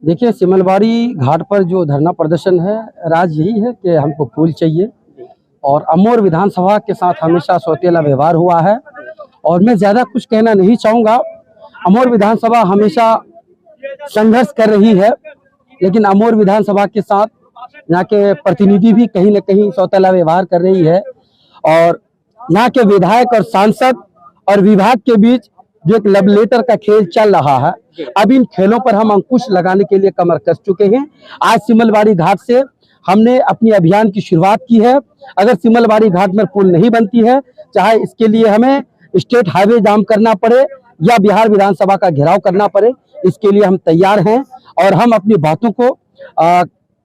देखिए, सिमलवाड़ी घाट पर जो धरना प्रदर्शन है, राज यही है कि हमको पुल चाहिए और अमोर विधानसभा के साथ हमेशा सौतेला व्यवहार हुआ है और मैं ज़्यादा कुछ कहना नहीं चाहूँगा। अमोर विधानसभा हमेशा संघर्ष कर रही है, लेकिन अमोर विधानसभा के साथ यहाँ के प्रतिनिधि भी कहीं न कहीं सौतेला व्यवहार कर रही है और यहाँ के विधायक और सांसद और विभाग के बीच जो एक लव लेटर का खेल चल रहा है, अब इन खेलों पर हम अंकुश लगाने के लिए कमर कस चुके हैं। आज सिमलवाड़ी घाट से हमने अपनी अभियान की शुरुआत की है। अगर सिमलवाड़ी घाट में पुल नहीं बनती है, चाहे इसके लिए हमें स्टेट हाईवे जाम करना पड़े या बिहार विधानसभा का घेराव करना पड़े, इसके लिए हम तैयार हैं और हम अपनी बातों को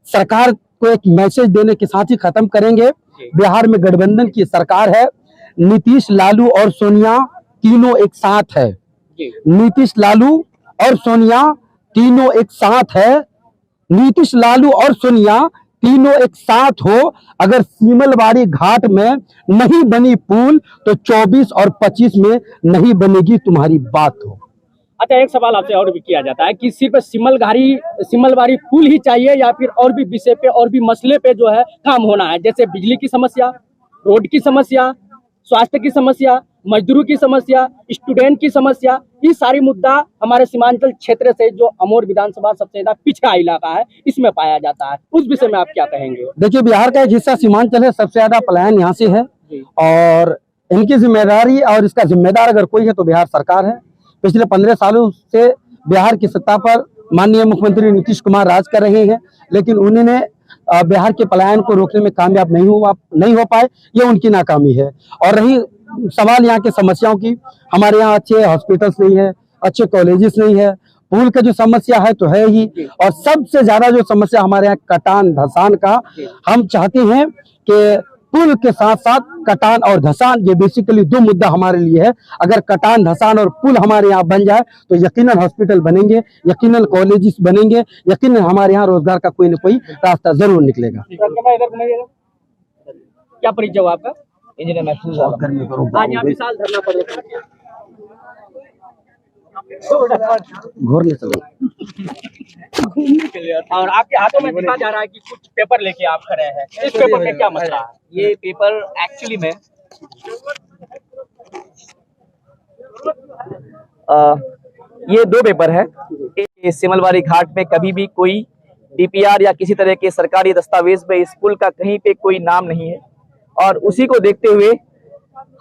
सरकार को एक मैसेज देने के साथ ही खत्म करेंगे। बिहार में गठबंधन की सरकार है, नीतीश, लालू और सोनिया तीनों एक साथ है। नीतीश, लालू और सोनिया तीनों एक साथ है। नीतीश, लालू और सोनिया तीनों एक साथ हो। अगर सिमलवाड़ी घाट में नहीं बनी पुल तो 24 और 25 में नहीं बनेगी तुम्हारी बात हो। अच्छा, एक सवाल आपसे और भी किया जाता है कि सिर्फ सिमलवाड़ी पुल ही चाहिए या फिर और भी विषय पे और भी मसले पे जो है काम होना है, जैसे बिजली की समस्या, रोड की समस्या, स्वास्थ्य की समस्या, मजदूरों की समस्या, स्टूडेंट की समस्या, ये सारी मुद्दा हमारे सीमांचल क्षेत्र से जो अमोर विधानसभा सबसे ज्यादा पिछड़ा इलाका है इसमें पाया जाता है। उस विषय में आप क्या कहेंगे? देखिए, बिहार का एक हिस्सा सीमांचल है, सबसे ज्यादा पलायन यहाँ से है और इनकी जिम्मेदारी और इसका जिम्मेदार अगर कोई है तो बिहार सरकार है। पिछले 15 सालों से बिहार की सत्ता पर माननीय मुख्यमंत्री नीतीश कुमार राज कर रहे हैं, लेकिन उन्होंने बिहार के पलायन को रोकने में कामयाब नहीं हो पाए, ये उनकी नाकामी है। और रही सवाल यहाँ के समस्याओं की, हमारे यहाँ अच्छे हॉस्पिटल्स नहीं है, अच्छे कॉलेजेस नहीं है, पुल का जो समस्या है तो है ही, और सबसे ज्यादा जो समस्या हमारे यहाँ कटान धसान का। हम चाहते हैं कि पुल के साथ साथ कटान और धसान, ये बेसिकली दो मुद्दा हमारे लिए है। अगर कटान धसान और पुल हमारे यहाँ बन जाए तो यकीनन हॉस्पिटल बनेंगे, यकीनन कॉलेजेस बनेंगे, यकीनन हमारे यहाँ रोजगार का कोई न कोई रास्ता जरूर निकलेगा। क्या परिचय हुआ आपका? इंजीनियर महसूस आज यहाँ विशाल धरना प्रदर्शन घूरने चलो और आपके हाथों में दिखा जा रहा है कि कुछ पेपर लेके आप खड़े हैं। इस पेपर पे क्या मसला है? ये पेपर एक्चुअली में ये दो पेपर है। सिमलवाड़ी घाट में कभी भी कोई डीपीआर या किसी तरह के सरकारी दस्तावेज में इस पुल का कहीं पे कोई नाम नहीं है और उसी को देखते हुए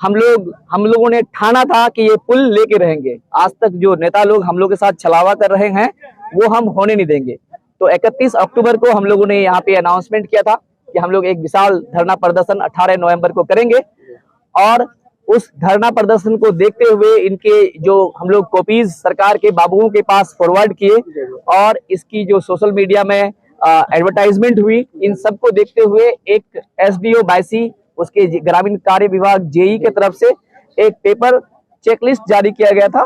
हम लोगों ने ठाना था कि ये पुल लेके रहेंगे। आज तक जो नेता लोग हम लोग के साथ छलावा कर रहे हैं वो हम होने नहीं देंगे। तो 31 अक्टूबर को हम लोगों ने यहाँ पे अनाउंसमेंट किया था कि हम लोग एक विशाल धरना प्रदर्शन 18 नवंबर को करेंगे और उस धरना प्रदर्शन को देखते हुए इनके जो हम लोग कॉपीज सरकार के बाबुओं के पास फॉरवर्ड किए और इसकी जो सोशल मीडिया में एडवर्टाइजमेंट हुई, इन सबको देखते हुए एक SDO बायसी उसके ग्रामीण कार्य विभाग जेई के तरफ से एक पेपर चेकलिस्ट जारी किया गया था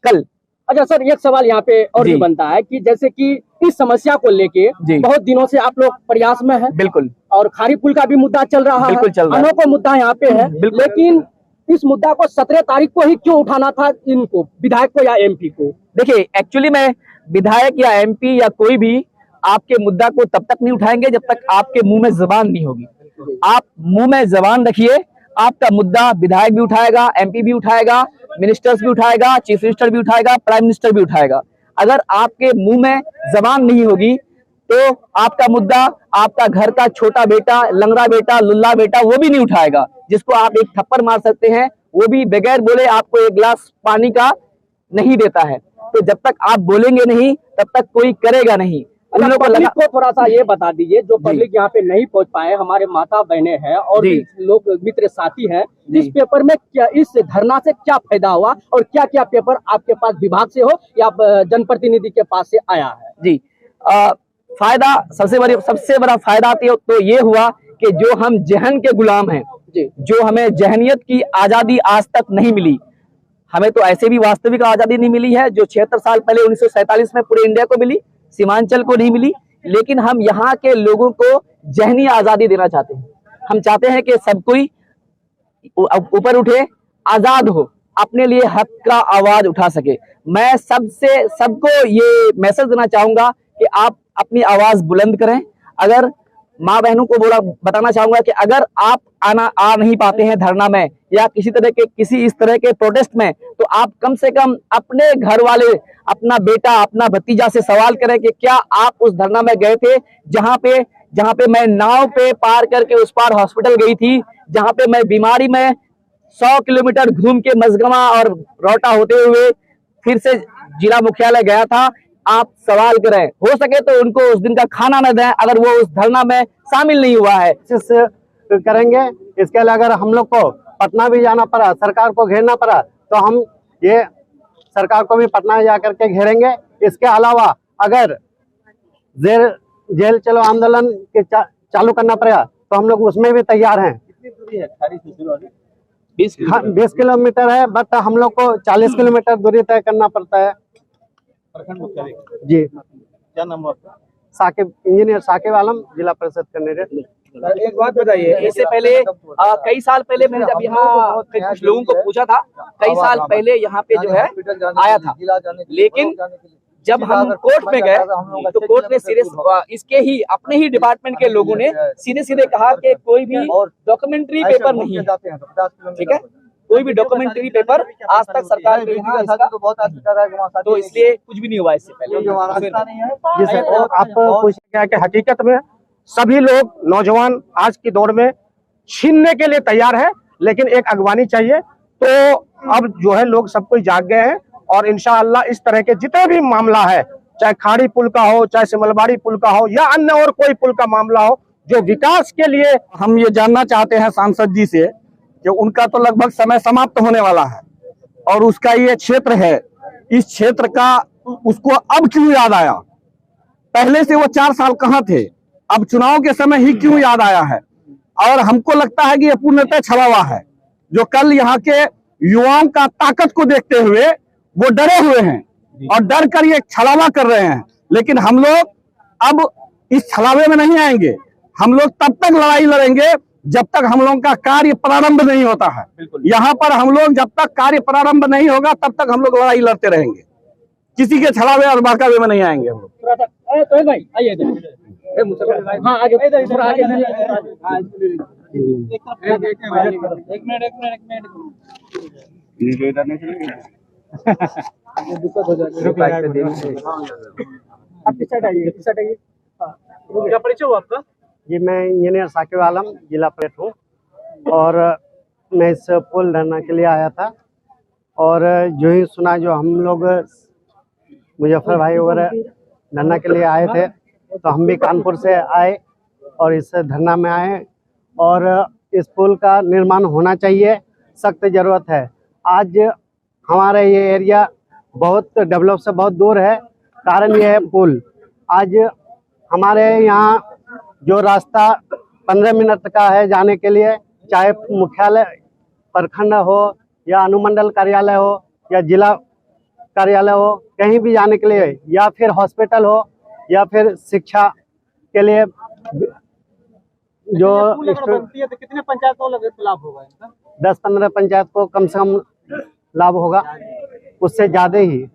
कल। अच्छा सर, एक सवाल यहाँ पे और भी बनता है कि जैसे कि इस समस्या को लेके बहुत दिनों से आप लोग प्रयास में हैं। बिल्कुल। और खारी पुल का भी मुद्दा चल रहा है, अनोखा मुद्दा यहाँ पे है, लेकिन इस मुद्दा को 17 तारीख को ही क्यों उठाना था इनको, विधायक को या MP को? देखिए, एक्चुअली में विधायक या MP या कोई भी आपके मुद्दा को तब तक नहीं उठाएंगे जब तक आपके मुंह में जबान नहीं होगी। आप मुंह में जबान रखिए, आपका मुद्दा विधायक भी उठाएगा, MP भी उठाएगा, मिनिस्टर्स भी उठाएगा, चीफ मिनिस्टर भी उठाएगा, प्राइम मिनिस्टर भी उठाएगा। अगर आपके मुंह में जबान नहीं होगी तो आपका मुद्दा आपका घर का छोटा बेटा, लंगड़ा बेटा, लुल्ला बेटा वो भी नहीं उठाएगा, जिसको आप एक थप्पड़ मार सकते हैं, वो भी बगैर बोले आपको एक गिलास पानी का नहीं देता है। तो जब तक आप बोलेंगे नहीं तब तक कोई करेगा नहीं। पब्लिक को थोड़ा सा ये बता दीजिए, जो पब्लिक यहाँ पे नहीं पहुँच पाए, हमारे माता बहने हैं और लोग मित्र साथी हैं, इस पेपर में क्या, इस धरना से क्या फायदा हुआ और क्या क्या पेपर आपके पास विभाग से हो या जनप्रतिनिधि के पास से आया है? जी, फायदा सबसे बड़ा फायदा तो ये हुआ कि जो हम जहन के गुलाम हैं, जो हमें जहनियत की आजादी आज तक नहीं मिली, हमें तो ऐसे भी वास्तविक आजादी नहीं मिली है जो 76 साल पहले 1947 में पूरे इंडिया को मिली, सीमांचल को नहीं मिली, लेकिन हम यहाँ के लोगों को जहनी आजादी देना चाहते हैं। हम चाहते हैं कि सब कोई ऊपर उठे, आजाद हो, अपने लिए हक का आवाज उठा सके। मैं सबको ये मैसेज देना चाहूंगा कि आप अपनी आवाज बुलंद करें। अगर माँ बहनों को बताना चाहूंगा कि अगर आप आ नहीं पाते हैं धरना में या किसी इस तरह के प्रोटेस्ट में, तो आप कम से कम अपने घर वाले, अपना बेटा, अपना भतीजा से सवाल करें कि क्या आप उस धरना में गए थे जहां पे मैं नाव पे पार करके उस पार हॉस्पिटल गई थी, जहां पे मैं बीमारी में 100 किलोमीटर घूम के मजगमा और रोटा होते हुए फिर से जिला मुख्यालय गया था। आप सवाल करें, हो सके तो उनको उस दिन का खाना न दें अगर वो उस धरना में शामिल नहीं हुआ है। करेंगे। इसके लिए अगर हम लोग को पटना भी जाना पड़ा, सरकार को घेरना पड़ा, तो हम ये सरकार को भी पटना जाकर के घेरेंगे। इसके अलावा अगर जेल चलो आंदोलन के चालू करना पड़ेगा तो हम लोग उसमें भी तैयार हैं। 20 किलोमीटर है, बट हम लोग को 40 किलोमीटर दूरी तय करना पड़ता है। जी, क्या नाम है आपका? साकिब, इंजीनियर साकिब आलम, जिला परिषद कैंडिडेट। एक बात बताइए, इससे पहले कई साल पहले मैंने जब यहाँ कुछ लोगों को पूछा था, कई साल पहले यहाँ पे जो है आया था, लेकिन जब हम कोर्ट में गए तो कोर्ट ने इसके ही अपने ही डिपार्टमेंट के लोगों ने सीधे सीधे कहा कि कोई भी डॉक्यूमेंट्री पेपर नहीं है, ठीक है, कोई भी डॉक्यूमेंट्री पेपर आज तक सरकार के यहाँ तो इसलिए कुछ भी नहीं हुआ इससे पहले। जी सर, आप पूछ रहे हैं कि हकीकत में सभी लोग नौजवान आज की दौड़ में छीनने के लिए तैयार है, लेकिन एक अगवानी चाहिए। तो अब जो है लोग सब कोई जाग गए हैं और इंशाअल्लाह इस तरह के जितने भी मामला है, चाहे खाड़ी पुल का हो, चाहे सिमलबाड़ी पुल का हो या अन्य और कोई पुल का मामला हो, जो विकास के लिए हम ये जानना चाहते हैं सांसद जी से कि उनका तो लगभग समय समाप्त होने वाला है और उसका ये क्षेत्र है, इस क्षेत्र का उसको अब क्यों याद आया? पहले से वो 4 साल कहाँ थे, अब चुनाव के समय ही क्यों याद आया है? और हमको लगता है कि ये पूर्णतः छलावा है, जो कल यहाँ के युवाओं का ताकत को देखते हुए वो डरे हुए हैं और डर कर ये छलावा कर रहे हैं। लेकिन हम लोग अब इस छलावे में नहीं आएंगे, हम लोग तब तक लड़ाई लड़ेंगे जब तक हम लोगों का कार्य प्रारंभ नहीं होता है। यहाँ पर हम लोग जब तक कार्य प्रारंभ नहीं होगा तब तक हम लोग लड़ाई लड़ते रहेंगे, किसी के छलावे और बहकावे में नहीं आएंगे हम लोग। तो भाई आइए, हाँ आगे, थोड़ा आगे, एक मिनट दिक्कत हो जाएगी। आप किस साइड आइए, क्या परिचय हो आपका? जी, मैं इंजीनियर साकिब आलम, जिला परिषद हूँ और मैं इस पुल धरना के लिए आया था। और जो ही सुना, जो हम लोग मुजफ्फर भाई वगैरह धरना के लिए आए थे, तो हम भी कानपुर से आए और इस धरना में आए। और इस पुल का निर्माण होना चाहिए, सख्त ज़रूरत है। आज हमारा ये एरिया बहुत डेवलप से बहुत दूर है, कारण ये है पुल। आज हमारे यहाँ जो रास्ता 15 मिनट का है जाने के लिए, चाहे मुख्यालय प्रखंड हो या अनुमंडल कार्यालय हो या जिला कार्यालय हो, कहीं भी जाने के लिए, या फिर हॉस्पिटल हो या फिर शिक्षा के लिए, जो कितने पंचायत को लाभ होगा इनका? 10-15 पंचायत को कम से कम लाभ होगा, उससे ज़्यादा ही।